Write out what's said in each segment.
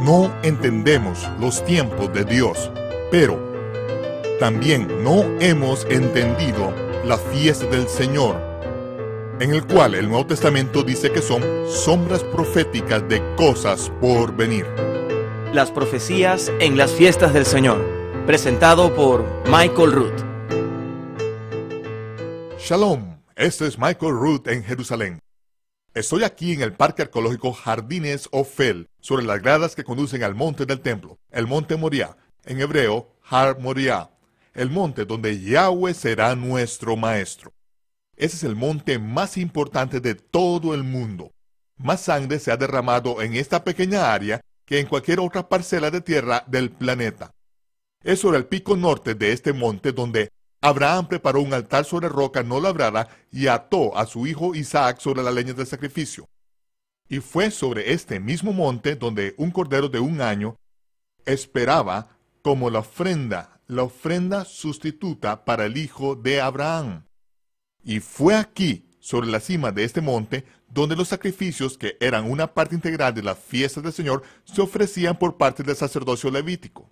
no entendemos los tiempos de Dios, pero también no hemos entendido la fiesta del Señor, en el cual el Nuevo Testamento dice que son sombras proféticas de cosas por venir. Las profecías en las fiestas del Señor, presentado por Michael Root. Shalom, este es Michael Root en Jerusalén. Estoy aquí en el Parque Arqueológico Jardines Ofel, sobre las gradas que conducen al monte del templo, el monte Moriah, en hebreo Har Moriah, el monte donde Yahweh será nuestro maestro. Ese es el monte más importante de todo el mundo. Más sangre se ha derramado en esta pequeña área que en cualquier otra parcela de tierra del planeta. Es sobre el pico norte de este monte donde Abraham preparó un altar sobre roca no labrada y ató a su hijo Isaac sobre la leña del sacrificio. Y fue sobre este mismo monte donde un cordero de 1 año esperaba como la ofrenda sustituta para el hijo de Abraham. Y fue aquí, sobre la cima de este monte, donde los sacrificios, que eran una parte integral de las fiestas del Señor, se ofrecían por parte del sacerdocio levítico.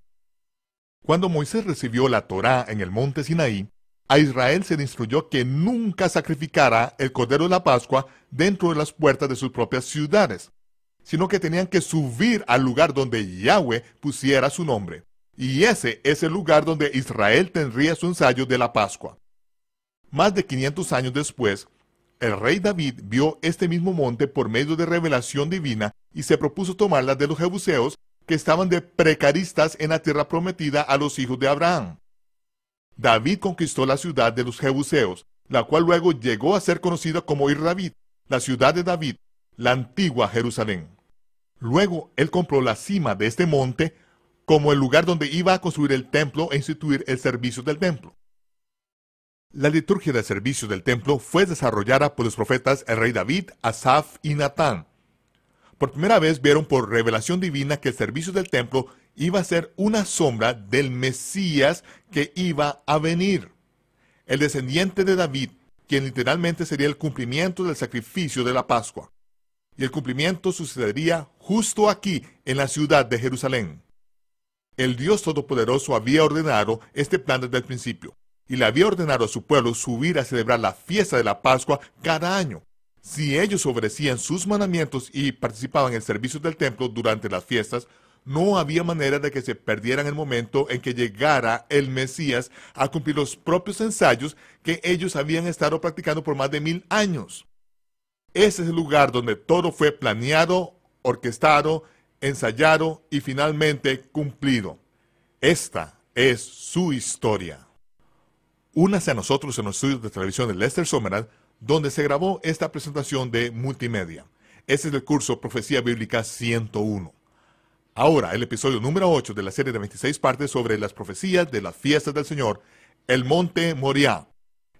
Cuando Moisés recibió la Torá en el monte Sinaí, a Israel se le instruyó que nunca sacrificara el cordero de la Pascua dentro de las puertas de sus propias ciudades, sino que tenían que subir al lugar donde Yahweh pusiera su nombre. Y ese es el lugar donde Israel tendría su ensayo de la Pascua. Más de 500 años después, el rey David vio este mismo monte por medio de revelación divina y se propuso tomarla de los jebuseos que estaban de precaristas en la tierra prometida a los hijos de Abraham. David conquistó la ciudad de los jebuseos, la cual luego llegó a ser conocida como Ir-David, la ciudad de David, la antigua Jerusalén. Luego él compró la cima de este monte como el lugar donde iba a construir el templo e instituir el servicio del templo. La liturgia del servicio del templo fue desarrollada por los profetas el rey David, Asaf y Natán. Por primera vez vieron por revelación divina que el servicio del templo iba a ser una sombra del Mesías que iba a venir, el descendiente de David, quien literalmente sería el cumplimiento del sacrificio de la Pascua. Y el cumplimiento sucedería justo aquí, en la ciudad de Jerusalén. El Dios Todopoderoso había ordenado este plan desde el principio, y le había ordenado a su pueblo subir a celebrar la fiesta de la Pascua cada año. Si ellos obedecían sus mandamientos y participaban en el servicio del templo durante las fiestas, no había manera de que se perdieran el momento en que llegara el Mesías a cumplir los propios ensayos que ellos habían estado practicando por más de 1000 años. Ese es el lugar donde todo fue planeado, orquestado, ensayado y finalmente cumplido. Esta es su historia. Únase a nosotros en los estudios de televisión de Lester Summerall, donde se grabó esta presentación de multimedia. Este es el curso Profecía Bíblica 101. Ahora, el episodio número 8 de la serie de 26 partes sobre las profecías de las fiestas del Señor, el monte Moriah,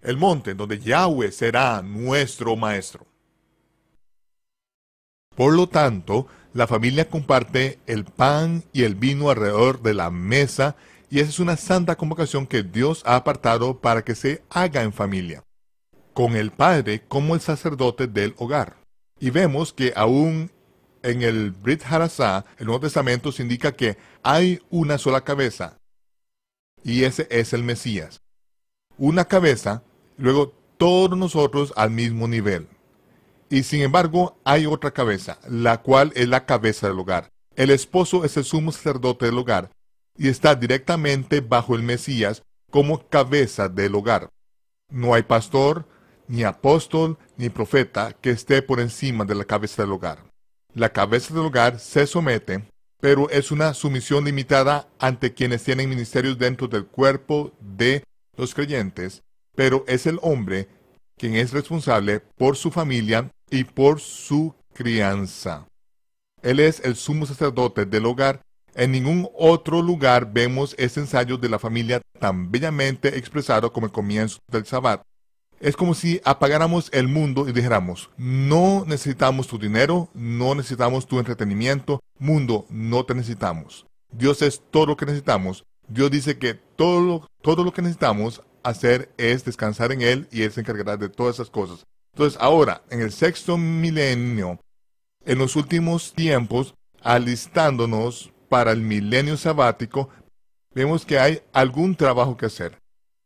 el monte en donde Yahweh será nuestro maestro. Por lo tanto, la familia comparte el pan y el vino alrededor de la mesa, y esa es una santa convocación que Dios ha apartado para que se haga en familia, con el padre como el sacerdote del hogar. Y vemos que aún en el Brit Hadashah, el Nuevo Testamento, se indica que hay una sola cabeza, y ese es el Mesías. Una cabeza, luego todos nosotros al mismo nivel. Y sin embargo, hay otra cabeza, la cual es la cabeza del hogar. El esposo es el sumo sacerdote del hogar, y está directamente bajo el Mesías como cabeza del hogar. No hay pastor, ni apóstol, ni profeta que esté por encima de la cabeza del hogar. La cabeza del hogar se somete, pero es una sumisión limitada ante quienes tienen ministerios dentro del cuerpo de los creyentes, pero es el hombre quien es responsable por su familia y por su crianza. Él es el sumo sacerdote del hogar. En ningún otro lugar vemos este ensayo de la familia tan bellamente expresado como el comienzo del Sabbat. Es como si apagáramos el mundo y dijéramos: no necesitamos tu dinero, no necesitamos tu entretenimiento, mundo, no te necesitamos. Dios es todo lo que necesitamos. Dios dice que todo lo que necesitamos hacer es descansar en Él, y Él se encargará de todas esas cosas. Entonces ahora, en el 6º milenio, en los últimos tiempos, alistándonos para el milenio sabático, vemos que hay algún trabajo que hacer.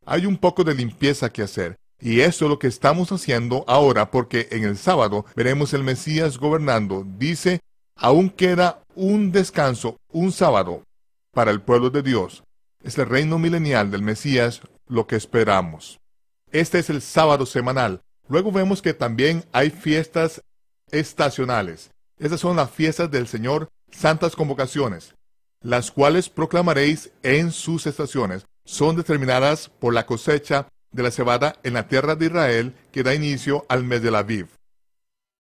Hay un poco de limpieza que hacer. Y eso es lo que estamos haciendo ahora, porque en el sábado veremos el Mesías gobernando. Dice, aún queda un descanso, un sábado, para el pueblo de Dios. Es el reino milenial del Mesías lo que esperamos. Este es el sábado semanal. Luego vemos que también hay fiestas estacionales. Estas son las fiestas del Señor, santas convocaciones, las cuales proclamaréis en sus estaciones. Son determinadas por la cosecha de la cebada en la tierra de Israel, que da inicio al mes del Aviv.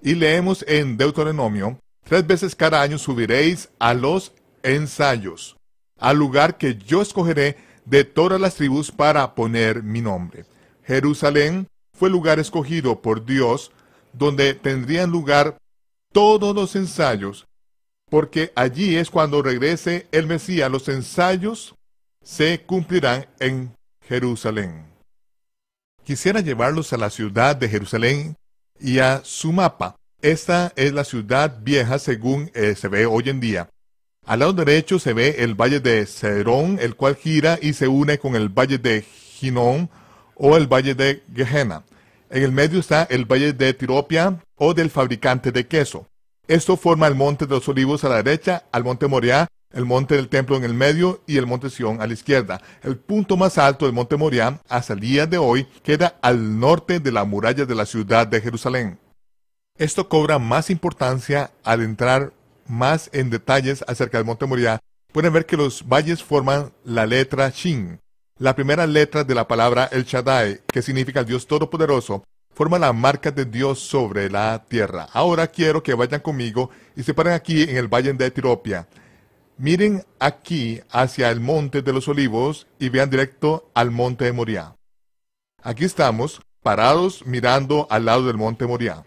Y leemos en Deuteronomio, 3 veces cada año subiréis a los ensayos, al lugar que yo escogeré de todas las tribus para poner mi nombre. Jerusalén fue el lugar escogido por Dios, donde tendrían lugar todos los ensayos, porque allí es cuando regrese el Mesías. Los ensayos se cumplirán en Jerusalén. Quisiera llevarlos a la ciudad de Jerusalén y a su mapa. Esta es la ciudad vieja según se ve hoy en día. Al lado derecho se ve el valle de Cedrón, el cual gira y se une con el valle de Hinnom o el valle de Gehenna. En el medio está el valle de Tiropia o del fabricante de queso. Esto forma el monte de los olivos a la derecha, al monte Moriah, el monte del templo en el medio y el monte Sión a la izquierda. El punto más alto del monte Moriah, hasta el día de hoy, queda al norte de la muralla de la ciudad de Jerusalén. Esto cobra más importancia al entrar más en detalles acerca del monte Moriah. Pueden ver que los valles forman la letra Shin. La primera letra de la palabra El Shaddai, que significa Dios Todopoderoso, forma la marca de Dios sobre la tierra. Ahora quiero que vayan conmigo y se paren aquí en el valle de Etiopía. Miren aquí hacia el monte de los olivos y vean directo al monte de Moriah. Aquí estamos, parados mirando al lado del monte Moriah.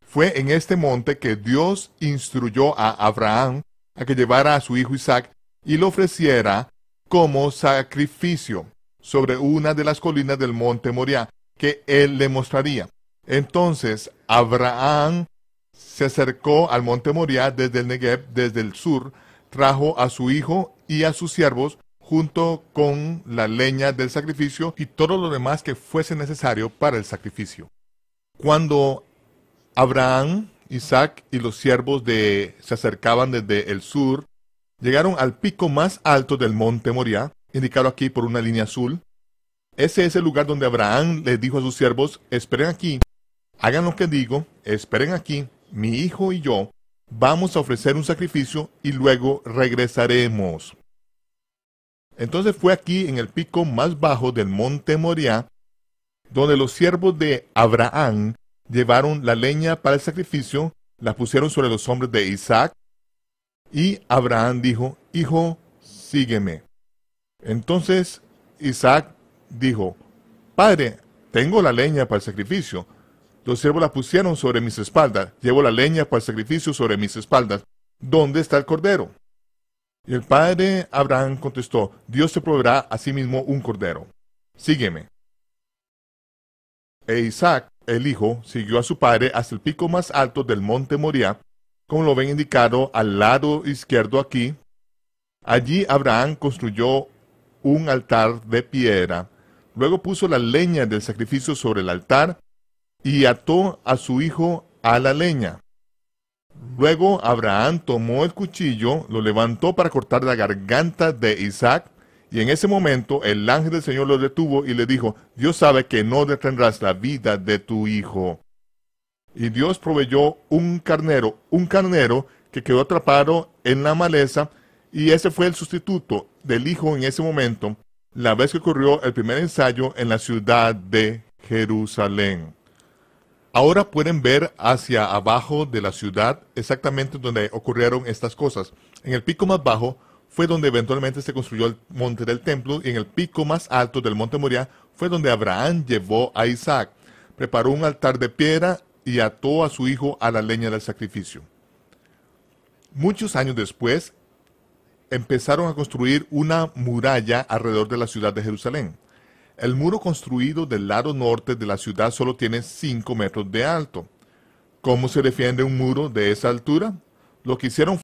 Fue en este monte que Dios instruyó a Abraham a que llevara a su hijo Isaac y lo ofreciera como sacrificio sobre una de las colinas del monte Moriah que él le mostraría. Entonces Abraham se acercó al monte Moriah desde el Negev, desde el sur, trajo a su hijo y a sus siervos junto con la leña del sacrificio y todo lo demás que fuese necesario para el sacrificio. Cuando Abraham, Isaac y los siervos se acercaban desde el sur, llegaron al pico más alto del monte Moriah, indicado aquí por una línea azul. Ese es el lugar donde Abraham le dijo a sus siervos, esperen aquí, hagan lo que digo, esperen aquí, mi hijo y yo vamos a ofrecer un sacrificio y luego regresaremos. Entonces fue aquí en el pico más bajo del monte Moriah, donde los siervos de Abraham llevaron la leña para el sacrificio, la pusieron sobre los hombros de Isaac, y Abraham dijo, hijo, sígueme. Entonces Isaac dijo, padre, tengo la leña para el sacrificio. Los siervos la pusieron sobre mis espaldas. Llevo la leña para el sacrificio sobre mis espaldas. ¿Dónde está el cordero? Y el padre Abraham contestó, Dios te proveerá a sí mismo un cordero. Sígueme. E Isaac, el hijo, siguió a su padre hasta el pico más alto del monte Moriah, como lo ven indicado al lado izquierdo aquí. Allí Abraham construyó un altar de piedra. Luego puso la leña del sacrificio sobre el altar y ató a su hijo a la leña. Luego Abraham tomó el cuchillo, lo levantó para cortar la garganta de Isaac, y en ese momento el ángel del Señor lo detuvo y le dijo, Dios sabe que no detendrás la vida de tu hijo. Y Dios proveyó un carnero que quedó atrapado en la maleza, y ese fue el sustituto del hijo en ese momento, la vez que ocurrió el primer ensayo en la ciudad de Jerusalén. Ahora pueden ver hacia abajo de la ciudad exactamente donde ocurrieron estas cosas. En el pico más bajo fue donde eventualmente se construyó el monte del templo, y en el pico más alto del monte Moriah fue donde Abraham llevó a Isaac, preparó un altar de piedra y ató a su hijo a la leña del sacrificio. Muchos años después, empezaron a construir una muralla alrededor de la ciudad de Jerusalén. El muro construido del lado norte de la ciudad solo tiene 5 metros de alto. ¿Cómo se defiende un muro de esa altura? Lo que hicieron